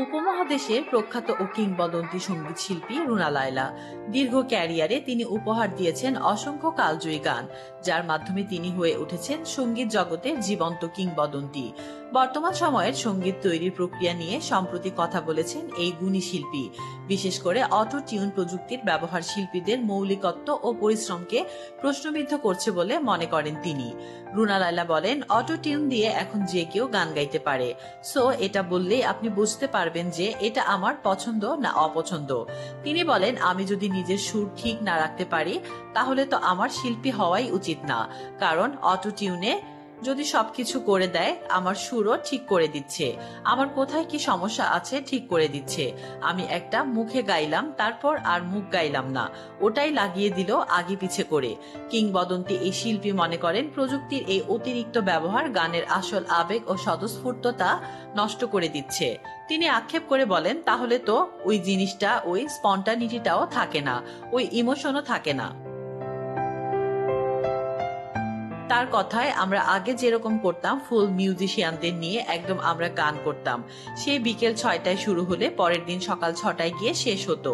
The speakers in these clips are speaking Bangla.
উপমহাদেশের প্রখ্যাত ও কিংবদন্তি সঙ্গীত শিল্পী রুনা লায়লা। দীর্ঘ ক্যারিয়ারে তিনি উপহার দিয়েছেন অসংখ্য কালজয়ী গান, যার মাধ্যমে তিনি হয়ে উঠেছেন সঙ্গীত জগতের জীবন্ত কিংবদন্তি। বর্তমান সময়ের সঙ্গীত তৈরির প্রক্রিয়া নিয়ে সম্প্রতি কথা বলেছেন এই গুণী শিল্পী। বিশেষ করে অটো টিউন প্রযুক্তির ব্যবহার শিল্পীদের মৌলিকত্ব ও পরিশ্রমকে প্রশ্নবিদ্ধ করছে বলে মনে করেন তিনি। রুনা লায়লা বলেন, অটো টিউন দিয়ে এখন যে কেউ গান গাইতে পারে, সো এটা বললেই আপনি বুঝতে পারবেন যে এটা আমার পছন্দ না অপছন্দ। তিনি বলেন, আমি যদি নিজের সুর ঠিক না রাখতে পারি তাহলে তো আমার শিল্পী হওয়াই উচিত না, কারণ অটো টিউনে যদি সবকিছু করে দেয়, আমার সুরও ঠিক করে দিচ্ছে, আমার কোথায় কি সমস্যা আছে ঠিক করে দিচ্ছে। আমি একটা মুখে গাইলাম, তারপর আর মুখ গাইলাম না, ওটাই লাগিয়ে দিল আগে পিছে করে। কিংবদন্তি এই শিল্পী মনে করেন, প্রযুক্তির এই অতিরিক্ত ব্যবহার গানের আসল আবেগ ও স্বতঃস্ফূর্ততা নষ্ট করে দিচ্ছে। তিনি আক্ষেপ করে বলেন, তাহলে তো ওই জিনিসটা, ওই স্পন্টানিটিটাও থাকে না, ওই ইমোশনও থাকে না। তার কথায়, আমরা আগে যেরকম করতাম ফুল মিউজিশিয়ানদের নিয়ে একদম আমরা গান করতাম, সে বিকেল 6টায় শুরু হলে পরের দিন সকাল 6টায় গিয়ে শেষ হতো।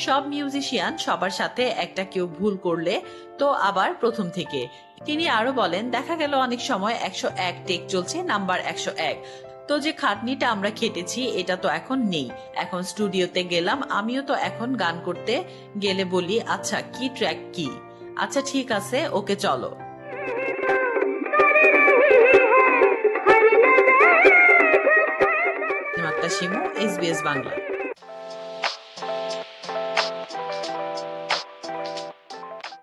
সব মিউজিশিয়ান সবার সাথে একটা কেউ ভুল করলে তো আবার প্রথম থেকে। তিনি আরো বলেন, দেখা গেল অনেক সময় 101 টেক চলছে, নাম্বার 101। তো যে খাটনিটা আমরা খেটেছি এটা তো এখন নেই। এখন স্টুডিওতে গেলাম, আমিও তো এখন গান করতে গেলে বলি, আচ্ছা কি ট্র্যাক কি, আচ্ছা ঠিক আছে, ওকে চলো। শিমু, SBS বাংলা।